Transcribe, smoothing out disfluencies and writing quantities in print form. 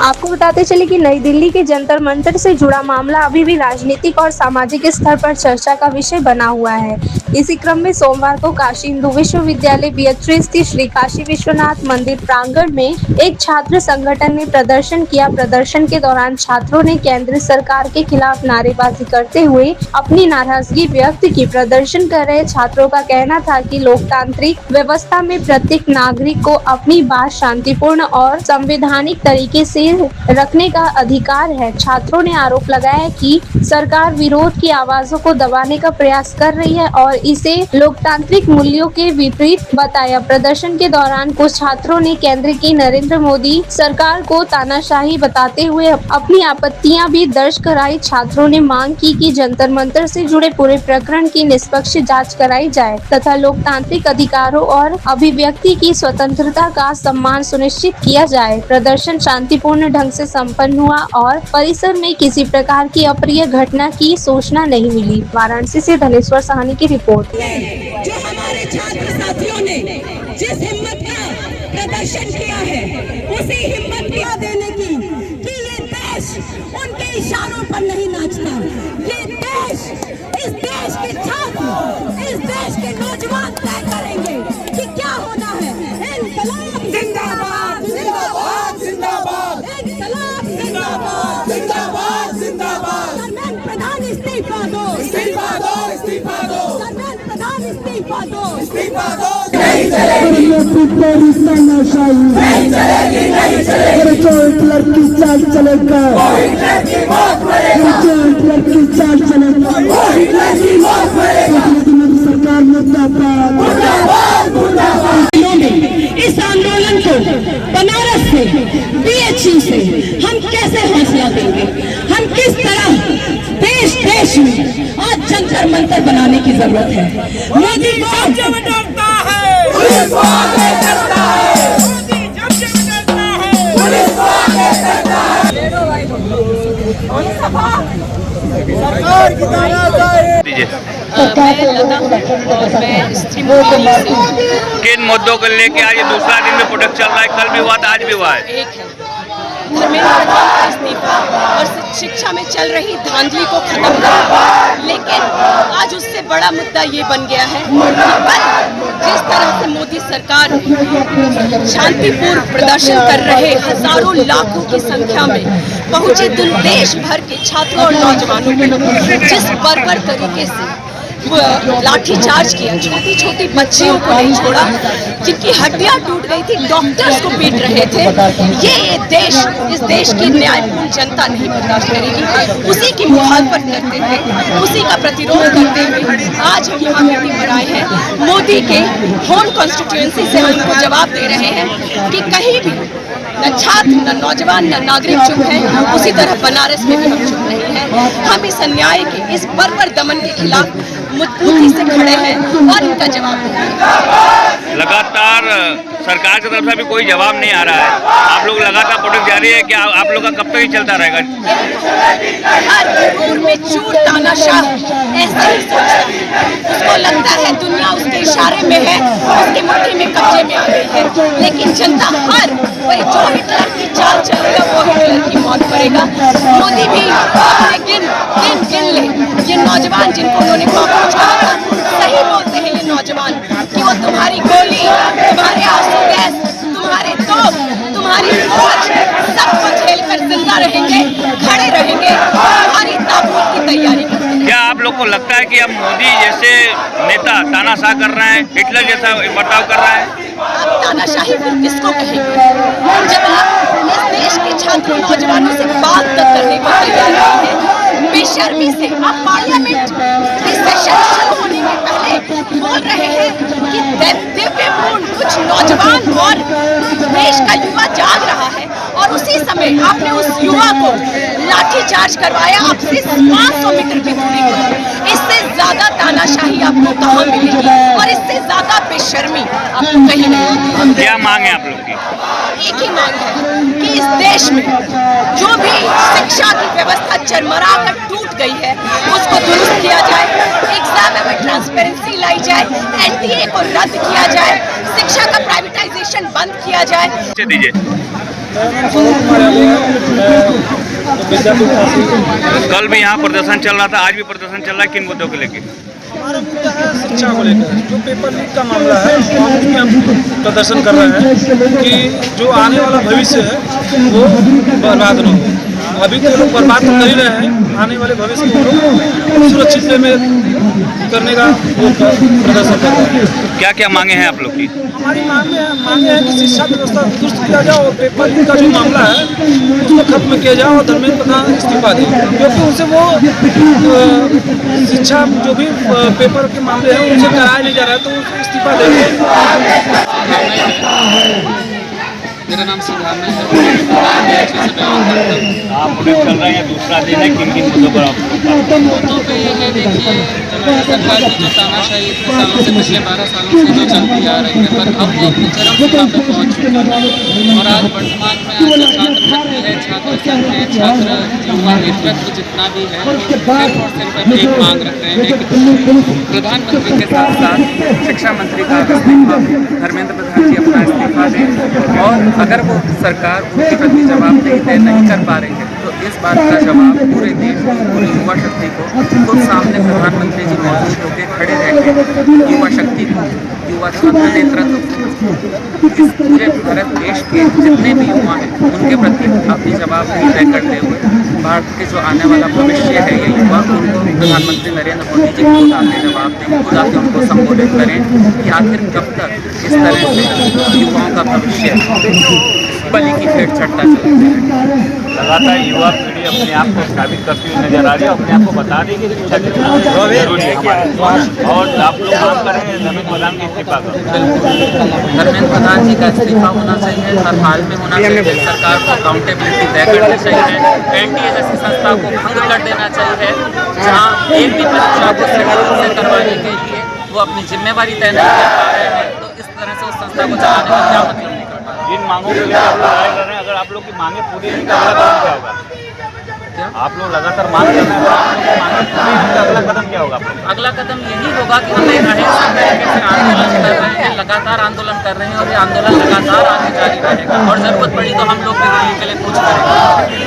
आपको बताते चले कि नई दिल्ली के जंतर मंतर से जुड़ा मामला अभी भी राजनीतिक और सामाजिक स्तर पर चर्चा का विषय बना हुआ है। इसी क्रम में सोमवार को काशी हिंदू विश्वविद्यालय बीएच स्थित श्री काशी विश्वनाथ मंदिर प्रांगण में एक छात्र संगठन ने प्रदर्शन किया। प्रदर्शन के दौरान छात्रों ने केंद्र सरकार के खिलाफ नारेबाजी करते हुए अपनी नाराजगी व्यक्त की। प्रदर्शन कर रहे छात्रों का कहना था कि लोकतांत्रिक व्यवस्था में प्रत्येक नागरिक को अपनी बात शांतिपूर्ण और संवैधानिक तरीके से रखने का अधिकार है। छात्रों ने आरोप लगाया कि सरकार विरोध की आवाजों को दबाने का प्रयास कर रही है और इसे लोकतांत्रिक मूल्यों के विपरीत बताया। प्रदर्शन के दौरान कुछ छात्रों ने केंद्र की नरेंद्र मोदी सरकार को तानाशाही बताते हुए अपनी आपत्तियां भी दर्ज कराई। छात्रों ने मांग की कि जंतर मंतर से जुड़े पूरे प्रकरण की निष्पक्ष जांच कराई जाए तथा लोकतांत्रिक अधिकारों और अभिव्यक्ति की स्वतंत्रता का सम्मान सुनिश्चित किया जाए। प्रदर्शन शांतिपूर्ण ढंग से संपन्न हुआ और परिसर में किसी प्रकार की अप्रिय घटना की सूचना नहीं मिली। वाराणसी से धनेश्वर साहनी की रिपोर्ट। जो हमारे छात्र साथियों ने जिस हिम्मत का प्रदर्शन किया है, उसी हिम्मत को देने की कि ये देश उनके इशारों पर नहीं नाचता। ये देश, इस देश के छात्र, इस देश के नौजवान तय करेंगे कि क्या होना है। इनकलाब जिंदाबाद, जिंदाबाद, जिंदाबाद, इनकलाब जिंदाबाद, जिंदाबाद, जिंदाबाद। धर्मेंद्र प्रधान इस्तीफा दो, इस्तीफा दो, इस्तीफा दो। धर्मेंद्र प्रधान इस्तीफा दो, इस्तीफा दो। नहीं चलेगी, नहीं चलेगी, नहीं चलेगी। जो हिटलर की चाल चलेगा, वो हिटलर की मौत मरेगा। जो हिटलर की चाल चलेगा, वो हिटलर की मौत मरेगा। सरकार मुर्दाबाद, मुर्दाबाद, मुर्दाबाद। इस आंदोलन को बनारस से, बीएचयू से हम कैसे हौसला देंगे? हम किस तरह देश देश में आज जंतर मंतर बनाने की जरूरत है। मोदी जब डरता है, पुलिस को आगे करता है। मोदी जब डरता है, पुलिस को आगे करता है। सरकार की तानाशाही। मैं लता और मैं स्त्री मोदी से किन मुद्दों को लेके आज ये दूसरा दिन में प्रोटेस्ट चल रहा है? कल भी हुआ था, आज भी हुआ है। एक है धर्मेंद्र प्रधान का इस्तीफा और शिक्षा में चल रही धांधली को खत्म करना। लेकिन आज उससे बड़ा मुद्दा ये बन गया है कि जिस तरह से मोदी सरकार शांतिपूर्ण प्रदर्शन कर रहे हजारों लाखों की संख्या में पहुंचे देश भर के छात्रों और नौजवानों पे जिस बर्बर तरीके से लाठीचार्ज किया, छोटी छोटी बच्चियों को नहीं छोड़ा, जिनकी हड्डियां टूट गई थी, डॉक्टर्स को पीट रहे थे। ये देश, इस देश की न्यायपूर्ण जनता नहीं बर्दाश्त करेगी। उसी की मुखालफत करते हुए, उसी का प्रतिरोध करते हुए आज हम यहाँ मीटिंग पर आए हैं। मोदी के होम कॉन्स्टिट्यूएंसी से हम उनको जवाब दे रहे हैं कि कहीं भी न छात्र, न नौजवान, न नागरिक चुप है। उसी तरह बनारस में भी हम चुप नहीं हैं। हम इस अन्याय के, इस बर्बर दमन के खिलाफ मजबूती से खड़े हैं और इनका जवाब देंगे। लगातार सरकार की तरफ से भी कोई जवाब नहीं आ रहा है। आप लोग लगातार प्रोटेस्ट जारी है कि आप लोग का कब तक ही चलता रहेगा? हर घूर में चूर तानाशाह ऐसे ही सोचता है। उसको लगता है दुनिया उसके इशारे में है, उसकी मुट्ठी में कब्जे में आ गई है। लेकिन जनता हर वही जो हिटलर की चाल चलेगा वो हिटलर की मौत करेगा। मोदी भी गिन ले ये नौजवान जिनको उन्होंने कॉकरोच कहा था, सही बोलते हैं ये नौजवान कि वो तुम्हारी गोली, तुम्हारे आंसू गैस, तुम्हारे तोप, तुम्हारी फौज सबको झेलकर जिंदा रहेंगे, खड़े रहेंगे, तुम्हारी ताबूत की तैयारी करते हैं। क्या आप लोग को लगता है कि अब मोदी जैसे नेता तानाशाह कर रहे हैं, हिटलर जैसा बर्ताव कर रहा है? आप तानाशाही फिर किसको कहेंगे जब इस देश के छात्रों नौजवानों से बात तक करने को तैयार नहीं है? बेशर्मी से आप पार्लियामेंट सेशन शुरू होने के पहले बोल रहे हैं कि दिव्यपूर्ण कुछ नौजवान और देश का युवा जाग रहा है और उसी समय आपने उस युवा को लाठीचार्ज करवाया आपसे 500 मीटर की दूरी पर। इससे ज्यादा तानाशाही आपको कहाँ मिलेगी और इससे ज्यादा बेशर्मी आपको कहीं नहीं। क्या मांग है आप लोग की? एक ही मांग है कि इस देश में जो भी शिक्षा की व्यवस्था चरमरा कर टूट गई है उसको दुरुस्त किया जाए, एग्जाम में ट्रांसपेरेंसी लाई जाए, एनटीए को रद्द किया जाए, शिक्षा का प्राइवेटाइजेशन बंद किया जाए। दीजिए। कल भी यहाँ प्रदर्शन चल रहा था, आज भी प्रदर्शन चल रहा है, किन मुद्दों को लेकर? हमारा मुद्दा है शिक्षा को लेकर, जो पेपर लीक का मामला है और उसमें हम प्रदर्शन कर रहे हैं कि जो आने वाला भविष्य है वो बर्बाद न हो। अभी तो लोग बर्बाद तो कर ही रहे हैं, आने वाले भविष्य को लोग सुरक्षित में करने का वो प्रदर्शन कर रहे हैं। क्या क्या मांगे हैं आप लोग की? हमारी मांगे हैं कि शिक्षा व्यवस्था दुरुस्त किया जाए और पेपर लीक का जो मामला है उसको खत्म किया जाए और धर्मेंद्र प्रधान इस्तीफा दें, क्योंकि उनसे वो शिक्षा जो भी पेपर के मामले हैं उनसे कराया नहीं जा रहा है, तो उनको इस्तीफा देंगे। मेरा नाम सिद्धार्थ है। आप चल रहे हैं, दूसरा दिन है, किन किन मुद्दों पर आप? मुद्दों पे ये है, देखिए सरकार की जो तानाशाही इतने सालों से, पिछले 12 सालों से जो चलती आ रही है, पर अब वो अपनी चरम सीमा पर पहुँच चुकी है। और आज वर्तमान में आज छात्र शक्ति है, छात्र संघ है, छात्र युवा नेतृत्व जितना भी है, सिर्फ और सिर्फ एक मांग रख रहे हैं कि प्रधानमंत्री के साथ साथ शिक्षा मंत्री का इस्तीफा, धर्मेंद्र प्रधान जी अपना इस्तीफा दें, और अगर वो सरकार उनके प्रति जवाबदेही तय नहीं कर पा रही है तो इस बात का जवाब पूरे देश को, पूरी युवा शक्ति को खुद सामने प्रधानमंत्री जी मौजूद होकर खड़े रहकर युवा शक्ति को, युवा छात्र नेतृत्व इस पूरे भारत देश के जितने भी युवा हैं उनके प्रति अपनी जवाबदेही तय करते हुए भारत के जो आने वाला भविष्य है ये युवा, उनको प्रधानमंत्री नरेंद्र मोदी जी खुद आके जवाब दें, खुद आके उनको संबोधित करें कि आखिर कब तक इस तरह से युवाओं का भविष्य बलि की भेंट चढ़ता चलता है। लगातार युवा पीढ़ी अपने आप को साबित करती हुई नजर आ रही है, अपने आप को बता रही है कि शिक्षा कितना जरूरी है क्या है। और आप लोग मांग करेंगे धर्मेंद्र प्रधान के इस्तीफा का? धर्मेंद्र प्रधान जी का इस्तीफा होना चाहिए, हर हाल में होना चाहिए। सरकार को अकाउंटेबिलिटी तय करनी चाहिए, एनटीए जैसी संस्था को भंग कर देना चाहिए, जहाँ एक भी परीक्षा को सही से करवाने के लिए वो अपनी जिम्मेवारी तय नहीं कर पा रहे हैं, तो इस तरह से उस संस्था को चलाने का क्या मतलब नहीं कर पा रहे। इन मांगों के लिए आप लोग लड़ाई कर रहे हैं, अगर आप लोग की मांगे पूरी नहीं तो अगला कदम क्या होगा? आप लोग लगातार मांग कर रहे हैं, मांगे पूरी नहीं तो अगला कदम क्या होगा? अगला कदम यही होगा कि हम एक अहिंसक तरीके से आंदोलन कर रहे हैं, लगातार आंदोलन कर रहे हैं और ये आंदोलन लगातार आगे जारी रहेगा और ज़रूरत पड़ी तो हम लोग भी दिल्ली के लिए कुछ करेंगे।